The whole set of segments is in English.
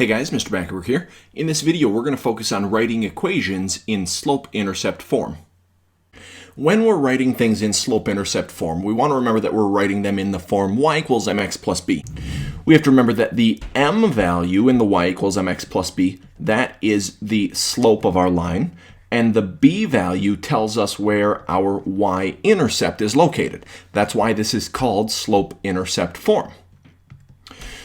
Hey guys, Mr. Backerwork here. In this video, we're going to focus on writing equations in slope-intercept form. When we're writing things in slope-intercept form, we want to remember that we're writing them in the form y equals mx plus b. We have to remember that the m value in the y equals mx plus b, that is the slope of our line, and the b value tells us where our y-intercept is located. That's why this is called slope-intercept form.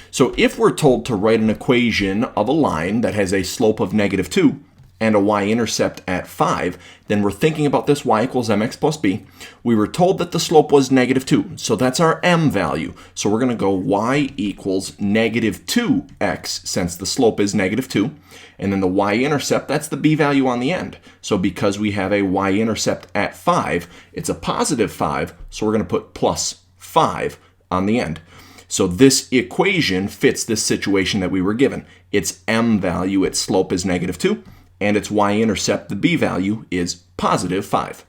So if we're told to write an equation of a line that has a slope of -2 and a y-intercept at 5, then we're thinking about this y equals mx plus b. We were told that the slope was -2, so that's our m value. So we're going to go y equals -2x since the slope is -2. And then the y-intercept, that's the b value on the end. So because we have a y-intercept at 5, it's a positive 5, so we're going to put plus 5 on the end. So this equation fits this situation that we were given. Its m value, its slope is -2, and its y-intercept, the b value, is positive 5.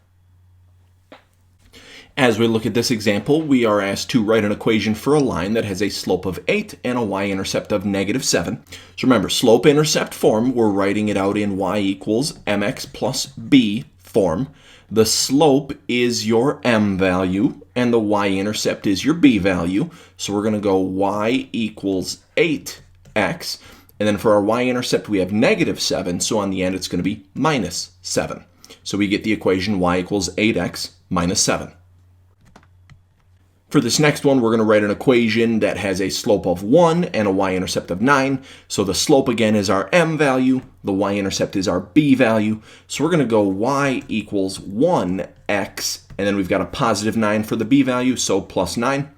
As we look at this example, we are asked to write an equation for a line that has a slope of 8 and a y-intercept of -7. So remember, slope-intercept form, we're writing it out in y equals mx plus b form. The slope is your m value, and the y-intercept is your b value. So we're going to go y equals 8x. And then for our y-intercept, we have -7. So on the end, it's going to be -7. So we get the equation y equals 8x minus 7. For this next one, we're going to write an equation that has a slope of 1 and a y-intercept of 9. So the slope, again, is our m value. The y-intercept is our b value. So we're going to go y equals 1x, and then we've got a positive 9 for the b value, so plus 9.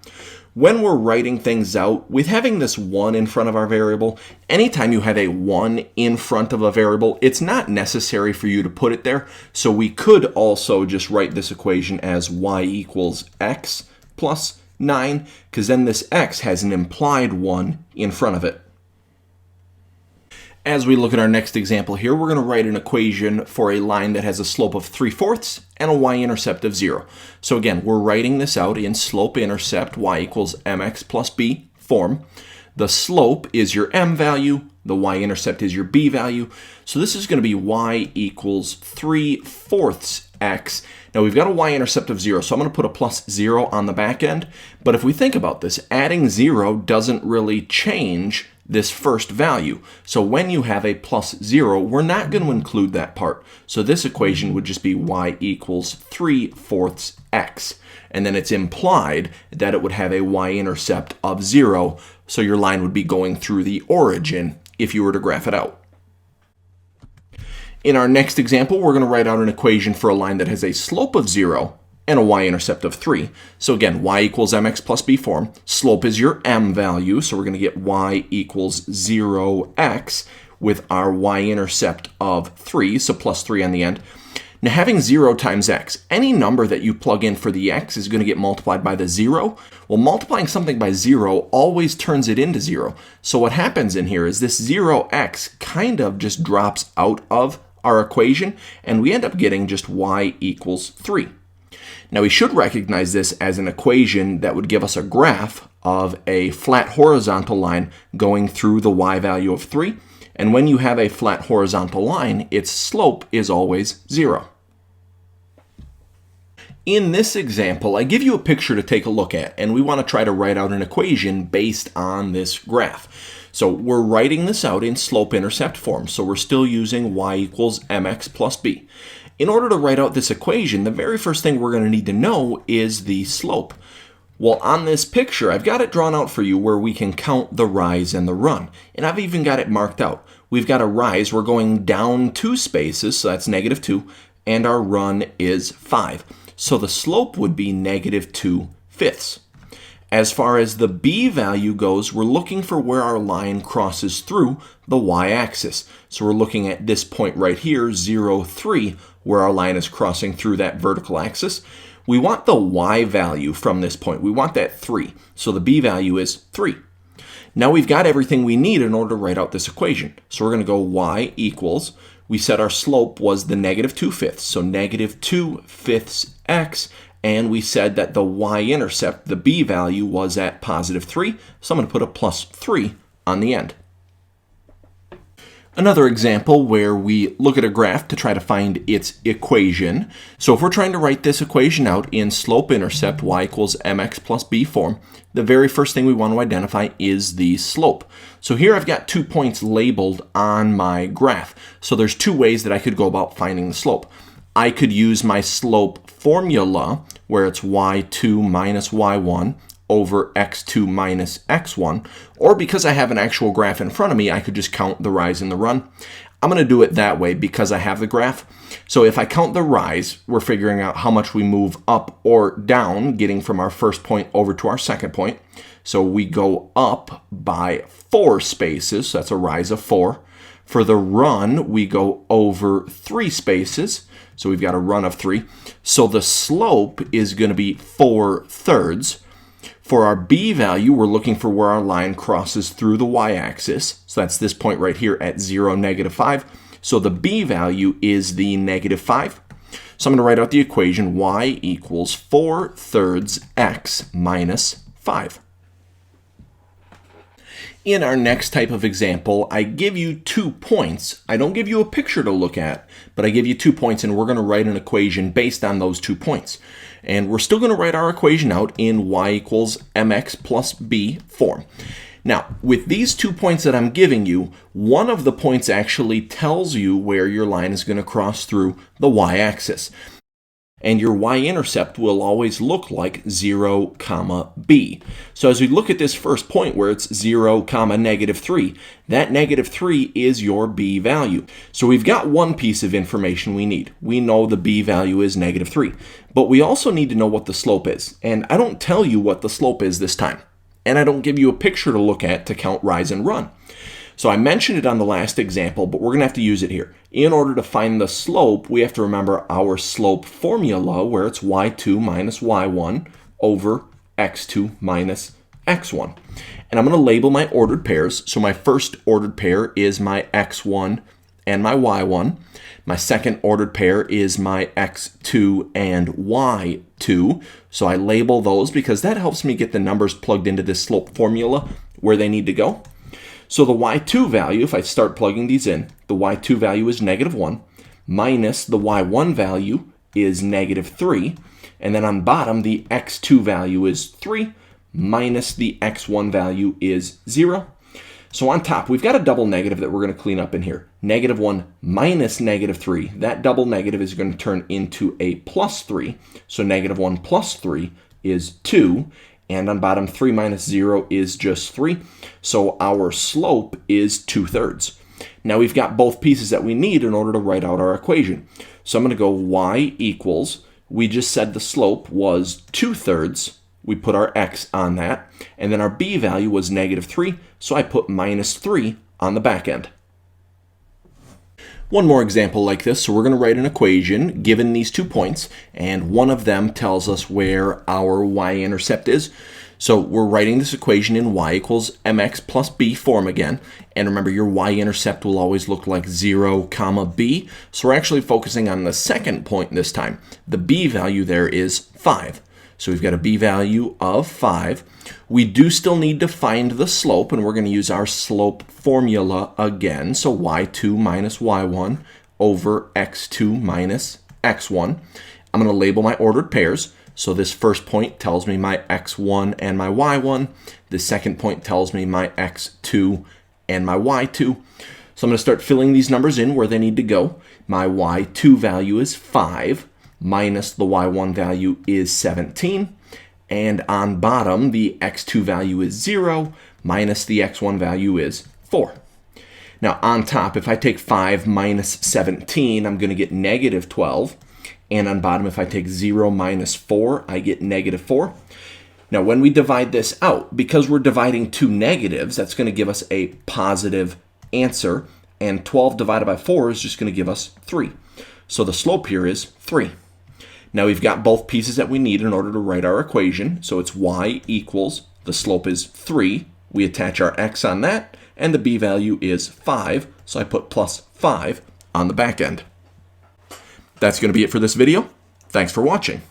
When we're writing things out, with having this 1 in front of our variable, anytime you have a 1 in front of a variable, it's not necessary for you to put it there. So we could also just write this equation as y equals x plus 9, because then this x has an implied 1 in front of it. As we look at our next example here, we're going to write an equation for a line that has a slope of 3/4 and a y-intercept of 0. So again, we're writing this out in slope-intercept y equals mx plus b form. The slope is your m value, the y-intercept is your b value. So this is going to be y equals 3/4 x. Now we've got a y-intercept of 0, so I'm going to put a plus 0 on the back end. But if we think about this, adding 0 doesn't really change this first value. So when you have a plus 0, we're not going to include that part. So this equation would just be y equals 3/4 x. And then it's implied that it would have a y-intercept of 0. So your line would be going through the origin if you were to graph it out. In our next example, we're going to write out an equation for a line that has a slope of 0 and a y-intercept of 3. So again, y equals mx plus b form. Slope is your m value, so we're going to get y equals 0x with our y-intercept of 3, so plus 3 on the end. Now having 0 times x, any number that you plug in for the x is going to get multiplied by the 0. Well, multiplying something by 0 always turns it into 0. So what happens in here is this 0x kind of just drops out of our equation, and we end up getting just y equals 3. Now we should recognize this as an equation that would give us a graph of a flat horizontal line going through the y value of 3. And when you have a flat horizontal line, its slope is always 0. In this example, I give you a picture to take a look at, and we want to try to write out an equation based on this graph. So we're writing this out in slope-intercept form, so we're still using y equals mx plus b. In order to write out this equation, the very first thing we're going to need to know is the slope. Well, on this picture, I've got it drawn out for you where we can count the rise and the run. And I've even got it marked out. We've got a rise, we're going down 2 spaces, so that's -2, and our run is 5. So the slope would be -2/5. As far as the b value goes, we're looking for where our line crosses through the y-axis. So we're looking at this point right here, 0, 3, where our line is crossing through that vertical axis. We want the y value from this point. We want that 3. So the b value is 3. Now we've got everything we need in order to write out this equation. So we're going to go y equals, we said our slope was the -2/5, so -2/5 x, and we said that the y-intercept, the b value, was at +3, so I'm going to put a +3 on the end. Another example where we look at a graph to try to find its equation. So if we're trying to write this equation out in slope-intercept y equals mx plus b form, the very first thing we want to identify is the slope. So here I've got 2 points labeled on my graph. So there's 2 ways that I could go about finding the slope. I could use my slope formula, where it's y2 minus y1 over x2 minus x1, or because I have an actual graph in front of me, I could just count the rise and the run. I'm going to do it that way because I have the graph. So if I count the rise, we're figuring out how much we move up or down, getting from our first point over to our second point. So we go up by 4 spaces, so that's a rise of 4. For the run, we go over 3 spaces, so we've got a run of 3. So the slope is going to be 4/3. For our b value, we're looking for where our line crosses through the y-axis. So that's this point right here at 0, -5. So the b value is the -5. So I'm going to write out the equation y equals 4/3 x minus 5. In our next type of example, I give you 2 points. I don't give you a picture to look at, but I give you 2 points, and we're going to write an equation based on those 2 points. And we're still going to write our equation out in y equals mx plus b form. Now, with these 2 points that I'm giving you, one of the points actually tells you where your line is going to cross through the y-axis. And your y-intercept will always look like 0, b. So as we look at this first point where it's 0, -3, that -3 is your b value. So we've got one piece of information we need. We know the b value is -3, but we also need to know what the slope is. And I don't tell you what the slope is this time. And I don't give you a picture to look at to count rise and run. So I mentioned it on the last example, but we're going to have to use it here. In order to find the slope, we have to remember our slope formula, where it's y2 minus y1 over x2 minus x1. And I'm going to label my ordered pairs. So my first ordered pair is my x1 and my y1. My second ordered pair is my x2 and y2. So I label those because that helps me get the numbers plugged into this slope formula where they need to go. So the y2 value, if I start plugging these in, the y2 value is -1, minus the y1 value is -3, and then on bottom, the x2 value is 3, minus the x1 value is 0. So on top, we've got a double negative that we're going to clean up in here. -1 minus -3, that double negative is going to turn into a +3, so -1 plus 3 is 2. And on bottom, 3 minus 0 is just 3. So our slope is 2/3. Now we've got both pieces that we need in order to write out our equation. So I'm going to go y equals, we just said the slope was 2/3. We put our x on that. And then our b value was -3. So I put -3 on the back end. One more example like this. So we're going to write an equation given these 2 points, and one of them tells us where our y-intercept is. So we're writing this equation in y equals mx plus b form again. And remember, your y-intercept will always look like 0, b. So we're actually focusing on the second point this time. The b value there is 5. So we've got a b value of 5. We do still need to find the slope, and we're going to use our slope formula again. So y2 minus y1 over x2 minus x1. I'm going to label my ordered pairs. So this first point tells me my x1 and my y1. The second point tells me my x2 and my y2. So I'm going to start filling these numbers in where they need to go. My y2 value is 5. Minus the y1 value is 17, and on bottom the x2 value is 0, minus the x1 value is 4. Now on top, if I take 5 minus 17, I'm going to get -12, and on bottom, if I take 0 minus 4, I get -4. Now when we divide this out, because we're dividing 2 negatives, that's going to give us a positive answer, and 12 divided by 4 is just going to give us 3. So the slope here is 3. Now we've got both pieces that we need in order to write our equation. So it's y equals, the slope is 3. We attach our x on that, and the b value is 5. So I put +5 on the back end. That's going to be it for this video. Thanks for watching.